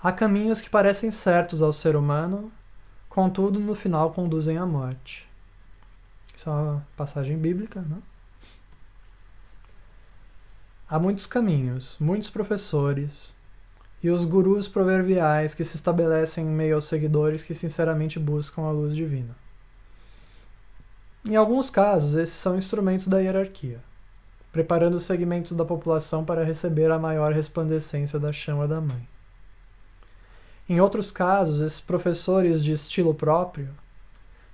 Há caminhos que parecem certos ao ser humano, contudo, no final conduzem à morte. Isso é uma passagem bíblica, né? Há muitos caminhos, muitos professores, e os gurus proverbiais que se estabelecem em meio aos seguidores que sinceramente buscam a luz divina. Em alguns casos, esses são instrumentos da hierarquia, preparando os segmentos da população para receber a maior resplandecência da chama da Mãe. Em outros casos, esses professores de estilo próprio,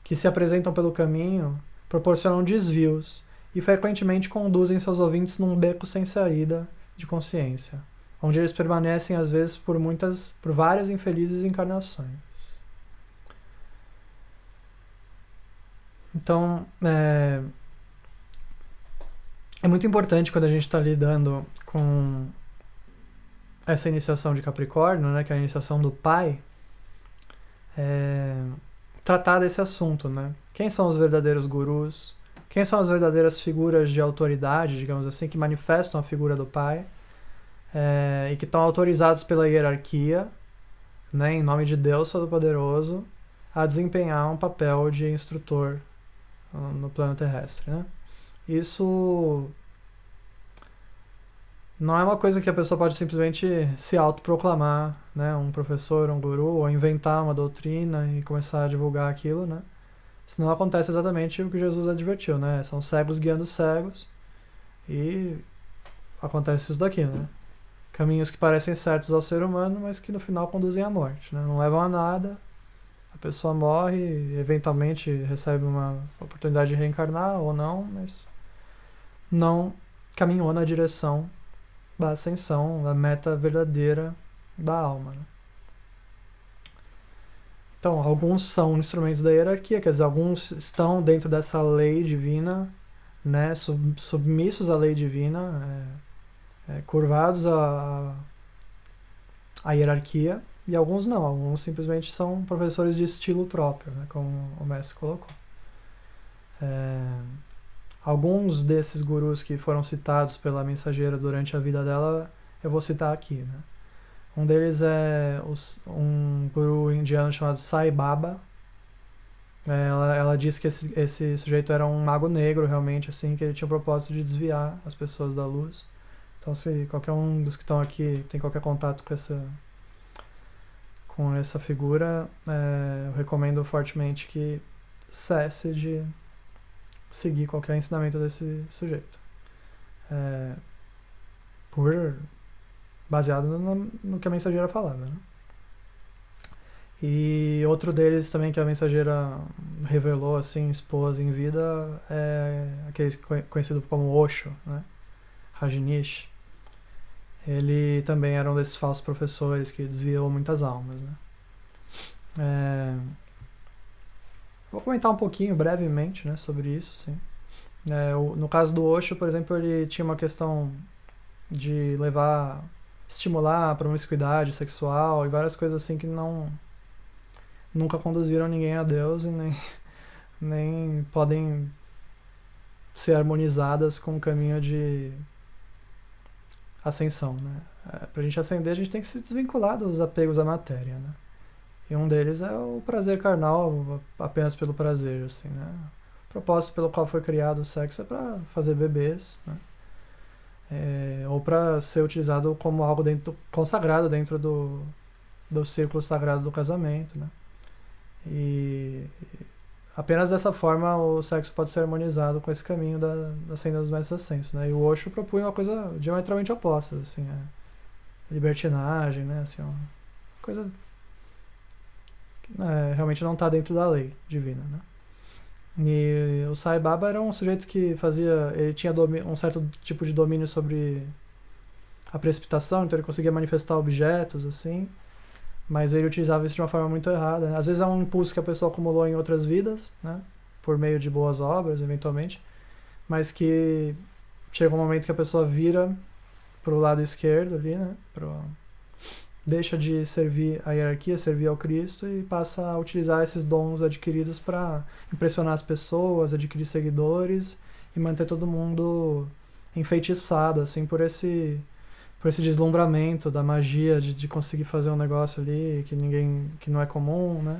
que se apresentam pelo caminho, proporcionam desvios e frequentemente conduzem seus ouvintes num beco sem saída de consciência, onde eles permanecem às vezes por várias infelizes encarnações. Então, é muito importante quando a gente está lidando com essa iniciação de Capricórnio, né, que é a iniciação do pai, tratar desse assunto, né? Quem são os verdadeiros gurus? Quem são as verdadeiras figuras de autoridade, digamos assim, que manifestam a figura do pai e que estão autorizados pela hierarquia, né, em nome de Deus Todo-Poderoso, a desempenhar um papel de instrutor no plano terrestre, né? Isso não é uma coisa que a pessoa pode simplesmente se autoproclamar, né, um professor, um guru, ou inventar uma doutrina e começar a divulgar aquilo, né? Senão acontece exatamente o que Jesus advertiu, né? São cegos guiando cegos e acontece isso daqui, né? Caminhos que parecem certos ao ser humano, mas que no final conduzem à morte, né? Não levam a nada, a pessoa morre e eventualmente recebe uma oportunidade de reencarnar ou não, mas não caminhou na direção da ascensão, da meta verdadeira da alma, né? Então, alguns são instrumentos da hierarquia, quer dizer, alguns estão dentro dessa lei divina, né, submissos à lei divina, curvados à hierarquia, e alguns não, alguns simplesmente são professores de estilo próprio, né, como o mestre colocou. Alguns desses gurus que foram citados pela mensageira durante a vida dela, eu vou citar aqui, né. Um deles é um guru indiano chamado Sai Baba. Ela disse que esse sujeito era um mago negro, realmente, assim, que ele tinha o propósito de desviar as pessoas da luz. Então, se qualquer um dos que estão aqui tem qualquer contato com essa figura, eu recomendo fortemente que cesse de seguir qualquer ensinamento desse sujeito. Baseado no que a mensageira falava, né? E outro deles também que a mensageira revelou, assim, expôs em vida, é aquele conhecido como Osho, né? Rajneesh. Ele também era um desses falsos professores que desviou muitas almas, né? Vou comentar um pouquinho, brevemente, né, sobre isso, sim. No caso do Osho, por exemplo, ele tinha uma questão de estimular a promiscuidade sexual e várias coisas assim que nunca conduziram ninguém a Deus e nem podem ser harmonizadas com o caminho de ascensão, né? Pra gente ascender, a gente tem que se desvincular dos apegos à matéria, né? E um deles é o prazer carnal, apenas pelo prazer, assim, né? O propósito pelo qual foi criado o sexo é para fazer bebês, né? Ou para ser utilizado como algo consagrado dentro do círculo sagrado do casamento, né? E apenas dessa forma o sexo pode ser harmonizado com esse caminho da senda dos mestres ascensos, né? E o Osho propunha uma coisa diametralmente oposta, assim, libertinagem, né? Assim, uma coisa que realmente não está dentro da lei divina, né? E o Sai Baba era um sujeito que ele tinha um certo tipo de domínio sobre a precipitação, então ele conseguia manifestar objetos, assim, mas ele utilizava isso de uma forma muito errada, né? Às vezes é um impulso que a pessoa acumulou em outras vidas, né, por meio de boas obras, eventualmente, mas que chega um momento que a pessoa vira pro lado esquerdo ali, né, deixa de servir a hierarquia, servir ao Cristo e passa a utilizar esses dons adquiridos para impressionar as pessoas, adquirir seguidores e manter todo mundo enfeitiçado, assim, por por esse deslumbramento da magia de conseguir fazer um negócio ali que não é comum, né?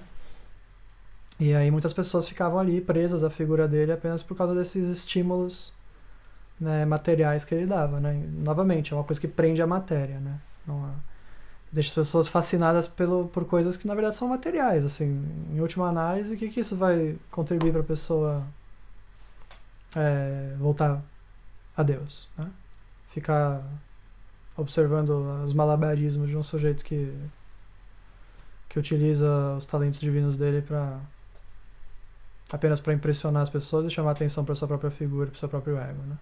E aí muitas pessoas ficavam ali presas à figura dele apenas por causa desses estímulos, né, materiais que ele dava, né? E, novamente, é uma coisa que prende a matéria, né? Deixa as pessoas fascinadas por coisas que na verdade são materiais, assim. Em última análise, o que isso vai contribuir para a pessoa voltar a Deus, né? Ficar observando os malabarismos de um sujeito que utiliza os talentos divinos dele apenas para impressionar as pessoas e chamar atenção para sua própria figura, para o seu próprio ego, né?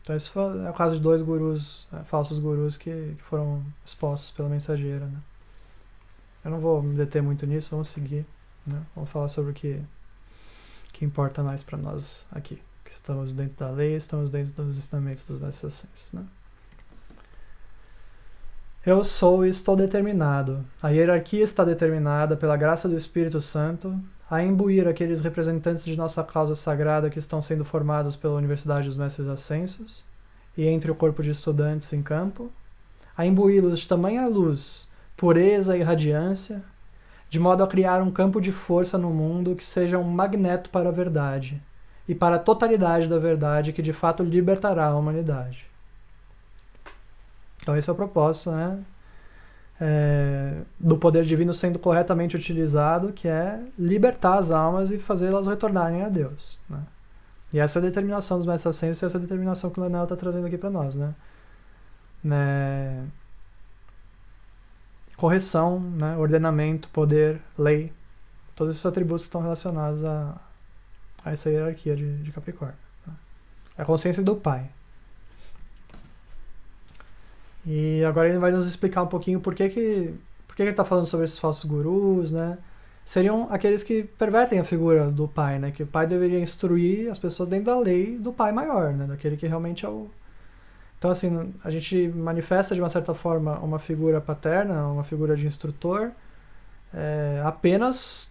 Então esse é o caso de 2 gurus, falsos gurus que foram expostos pela mensageira, né? Eu não vou me deter muito nisso, vamos seguir, né? Vamos falar sobre o que importa mais para nós aqui, que estamos dentro da lei, estamos dentro dos ensinamentos dos mestres ascensos, né? Eu sou e estou determinado. A hierarquia está determinada pela graça do Espírito Santo a imbuir aqueles representantes de nossa causa sagrada que estão sendo formados pela Universidade dos Mestres Ascensos e entre o corpo de estudantes em campo, a imbuí-los de tamanha luz, pureza e radiância, de modo a criar um campo de força no mundo que seja um magneto para a verdade e para a totalidade da verdade que de fato libertará a humanidade. Então esse é o propósito, né? Do poder divino sendo corretamente utilizado, que é libertar as almas e fazê-las retornarem a Deus, né? E essa é a determinação dos mestres ascensos e essa é a determinação que o Leonel está trazendo aqui para nós, né? Correção, né? Ordenamento, poder, lei, todos esses atributos estão relacionados a essa hierarquia de Capricórnio, né? É a consciência do Pai. E agora ele vai nos explicar um pouquinho por que ele está falando sobre esses falsos gurus, né? Seriam aqueles que pervertem a figura do pai, né? Que o pai deveria instruir as pessoas dentro da lei do pai maior, né? Daquele que realmente é o... Então, assim, a gente manifesta de uma certa forma uma figura paterna, uma figura de instrutor, apenas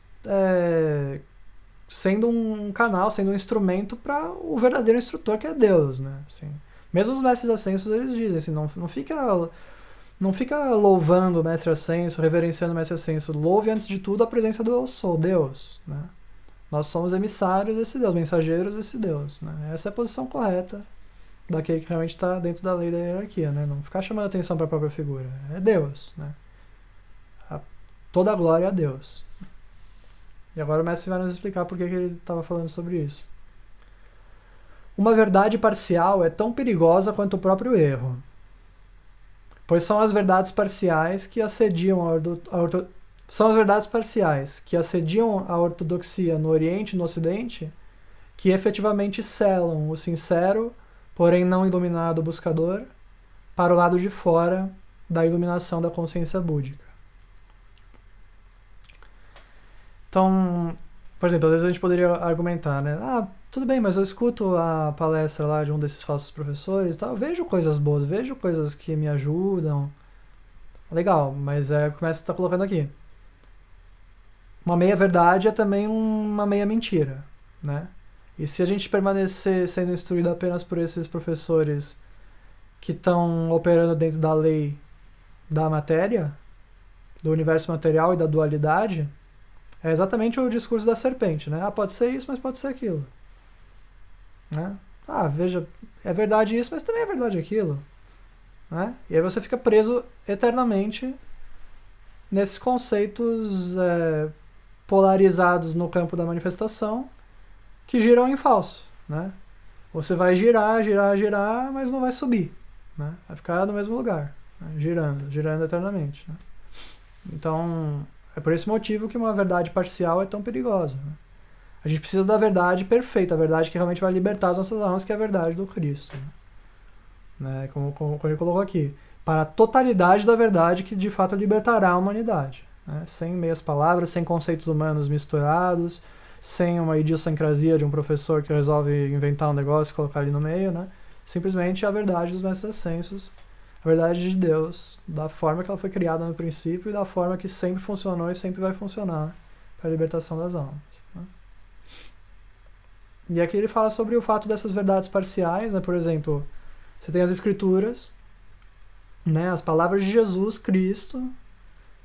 sendo um canal, sendo um instrumento para o verdadeiro instrutor, que é Deus, né? Assim, mesmo os mestres ascensos, eles dizem assim, não fica louvando o mestre ascenso, reverenciando o mestre ascenso. Louve, antes de tudo, a presença do Eu Sou, Deus, né? Nós somos emissários desse Deus, mensageiros desse Deus, né? Essa é a posição correta daquele que realmente está dentro da lei da hierarquia, né? Não ficar chamando atenção para a própria figura. É Deus, né? Toda a glória a Deus. E agora o mestre vai nos explicar por que ele estava falando sobre isso. Uma verdade parcial é tão perigosa quanto o próprio erro, pois são as verdades parciais que assediam a ortodoxia no Oriente e no Ocidente que efetivamente selam o sincero, porém não iluminado buscador para o lado de fora da iluminação da consciência búdica. Então, por exemplo, às vezes a gente poderia argumentar, né? Tudo bem, mas eu escuto a palestra lá de um desses falsos professores, tá? Eu vejo coisas boas, vejo coisas que me ajudam. Legal, mas o que o mestre está colocando aqui. Uma meia-verdade é também uma meia-mentira, né? E se a gente permanecer sendo instruído apenas por esses professores que estão operando dentro da lei da matéria, do universo material e da dualidade, é exatamente o discurso da serpente, né? Pode ser isso, mas pode ser aquilo, né? Veja, é verdade isso, mas também é verdade aquilo, né? E aí você fica preso eternamente nesses conceitos polarizados no campo da manifestação que giram em falso, né? Você vai girar, mas não vai subir, né? Vai ficar no mesmo lugar, né? girando eternamente, né? Então, é por esse motivo que uma verdade parcial é tão perigosa, né? A gente precisa da verdade perfeita, a verdade que realmente vai libertar as nossas almas, que é a verdade do Cristo, né? Como ele colocou aqui, para a totalidade da verdade que de fato libertará a humanidade, né? Sem meias palavras, sem conceitos humanos misturados, sem uma idiosincrasia de um professor que resolve inventar um negócio e colocar ali no meio, né? Simplesmente a verdade dos mestres ascensos, a verdade de Deus, da forma que ela foi criada no princípio e da forma que sempre funcionou e sempre vai funcionar para a libertação das almas, né? E aqui ele fala sobre o fato dessas verdades parciais, né? Por exemplo, você tem as escrituras, né, as palavras de Jesus Cristo,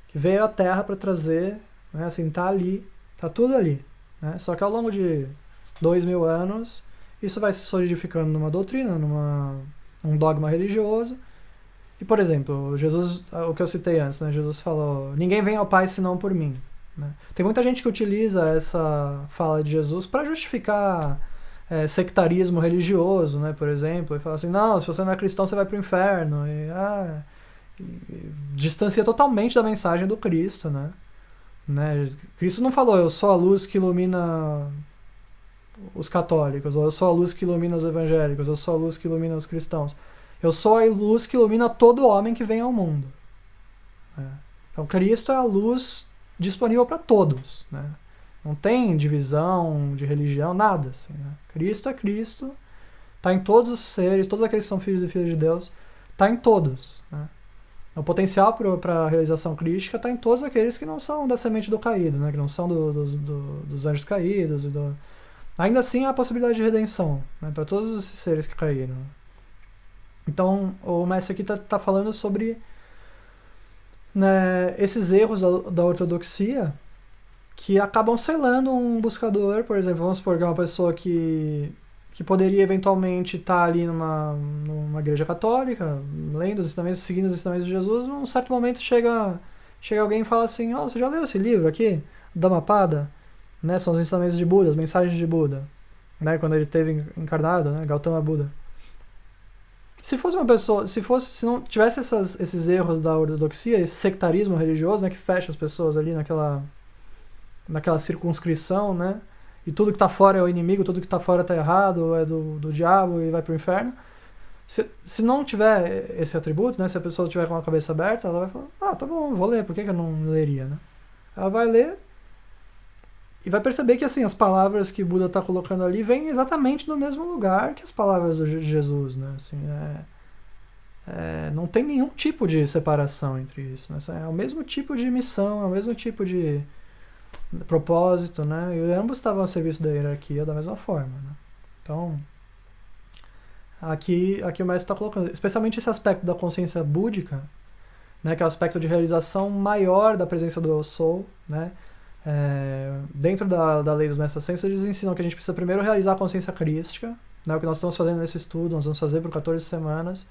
que veio à Terra para trazer, né, assim, tá ali, tá tudo ali, né? Só que ao longo de 2000 anos, isso vai se solidificando numa doutrina, num dogma religioso. E, por exemplo, Jesus, o que eu citei antes, né, Jesus falou, ninguém vem ao Pai senão por mim. Né? Tem muita gente que utiliza essa fala de Jesus para justificar sectarismo religioso, né, por exemplo, e fala assim, não, se você não é cristão você vai para o inferno. E distancia totalmente da mensagem do Cristo, né? Cristo não falou, eu sou a luz que ilumina os católicos, ou eu sou a luz que ilumina os evangélicos, eu sou a luz que ilumina os cristãos. Eu sou a luz que ilumina todo homem que vem ao mundo. Né? Então Cristo é a luz disponível para todos. Né? Não tem divisão de religião, nada. Assim, né? Cristo é Cristo, está em todos os seres, todos aqueles que são filhos e filhas de Deus, está em todos. Né? O potencial para a realização crística está em todos aqueles que não são da semente do caído, né? Que não são dos anjos caídos. Ainda assim há a possibilidade de redenção, né? Para todos os seres que caíram. Então o mestre aqui está falando sobre, né, esses erros da ortodoxia que acabam selando um buscador. Por exemplo, vamos supor que é uma pessoa que poderia eventualmente estar ali numa igreja católica, lendo os ensinamentos, seguindo os ensinamentos de Jesus, num certo momento chega alguém e fala assim, você já leu esse livro aqui? Dhammapada? Né? São os ensinamentos de Buda, as mensagens de Buda, né? Quando ele esteve encarnado, né? Gautama Buda. Se fosse uma pessoa, se não tivesse esses erros da ortodoxia, esse sectarismo religioso, né, que fecha as pessoas ali naquela circunscrição, né? E tudo que está fora é o inimigo, tudo que está fora está errado, é do diabo e vai para o inferno. Se não tiver esse atributo, né, se a pessoa tiver com a cabeça aberta, ela vai falar, tá bom, vou ler, por que eu não leria? Né? Ela vai ler e vai perceber que assim, as palavras que Buda está colocando ali vêm exatamente do mesmo lugar que as palavras de Jesus. Né? Assim, não tem nenhum tipo de separação entre isso. Né? É o mesmo tipo de missão, é o mesmo tipo de propósito, né? E ambos estavam a serviço da hierarquia da mesma forma, né? Então, aqui o mestre está colocando, especialmente esse aspecto da consciência búdica, né? Que é o aspecto de realização maior da presença do Eu Sou, né? Dentro da lei dos mestres ascensos, eles ensinam que a gente precisa primeiro realizar a consciência crística, né? O que nós estamos fazendo nesse estudo, nós vamos fazer por 14 semanas,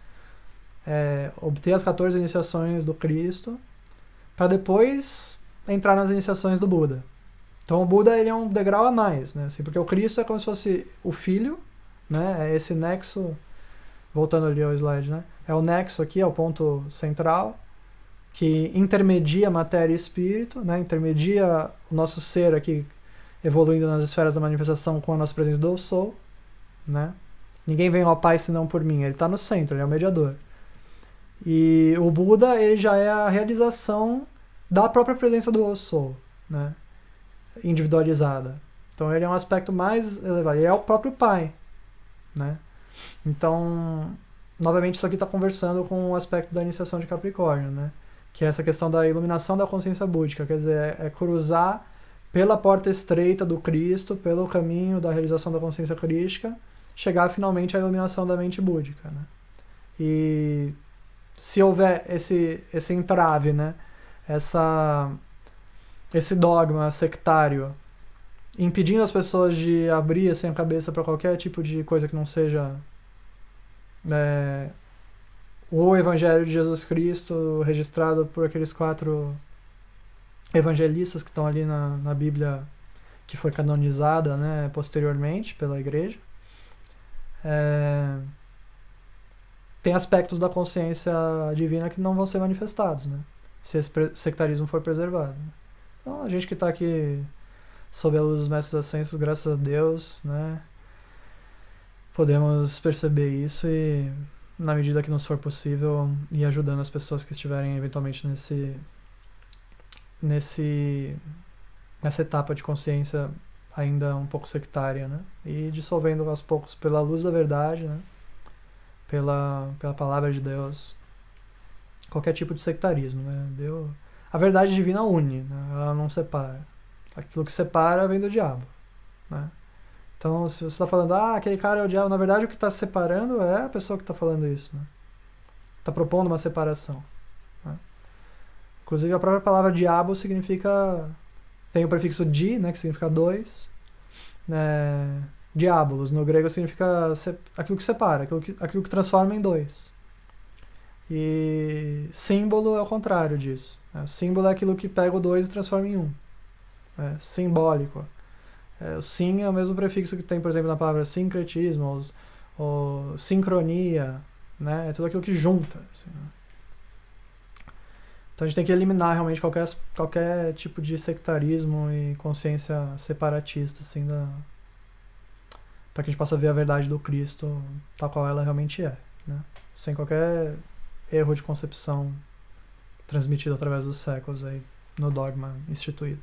obter as 14 iniciações do Cristo, para depois entrar nas iniciações do Buda. Então o Buda ele é um degrau a mais, né? Assim, porque o Cristo é como se fosse o Filho, né? É esse nexo, voltando ali ao slide, né? É o nexo aqui, é o ponto central, que intermedia matéria e espírito, né? Intermedia o nosso ser aqui, evoluindo nas esferas da manifestação com a nossa presença do Eu Sou, né? Ninguém vem ao Pai senão por mim, ele está no centro, ele é o mediador. E o Buda, ele já é a realização da própria presença do Eu Sou, né? Individualizada. Então ele é um aspecto mais elevado. Ele é o próprio Pai, né? Então, novamente, isso aqui está conversando com o aspecto da iniciação de Capricórnio, né? Que é essa questão da iluminação da consciência búdica. Quer dizer, é cruzar pela porta estreita do Cristo, pelo caminho da realização da consciência crística, chegar finalmente à iluminação da mente búdica, né? E se houver esse entrave, né? Esse dogma sectário impedindo as pessoas de abrir assim, a cabeça para qualquer tipo de coisa que não seja o Evangelho de Jesus Cristo registrado por aqueles 4 evangelistas que estão ali na Bíblia que foi canonizada, né, posteriormente pela Igreja. Tem aspectos da consciência divina que não vão ser manifestados, né? Se esse sectarismo for preservado. Então, a gente que está aqui sob a luz dos mestres ascensos, graças a Deus, né, podemos perceber isso e, na medida que nos for possível, ir ajudando as pessoas que estiverem eventualmente nessa etapa de consciência ainda um pouco sectária, né, e dissolvendo aos poucos pela luz da verdade, né, pela palavra de Deus, qualquer tipo de sectarismo, né? A verdade divina une, né? Ela não separa. Aquilo que separa vem do diabo, né? Então, se você está falando, aquele cara é o diabo, na verdade o que está separando é a pessoa que está falando isso, né? tá propondo uma separação. Né? Inclusive a própria palavra diabo significa, tem o prefixo di, né, que significa dois, né, diabolos no grego significa aquilo que separa, aquilo que transforma em dois. E símbolo é o contrário disso. Né? O símbolo é aquilo que pega o dois e transforma em um. É simbólico. O sim é o mesmo prefixo que tem, por exemplo, na palavra sincretismo, ou sincronia, né? É tudo aquilo que junta. Assim, né? Então a gente tem que eliminar realmente qualquer tipo de sectarismo e consciência separatista, assim, para que a gente possa ver a verdade do Cristo tal qual ela realmente é, né? Sem qualquer erro de concepção transmitido através dos séculos aí no dogma instituído.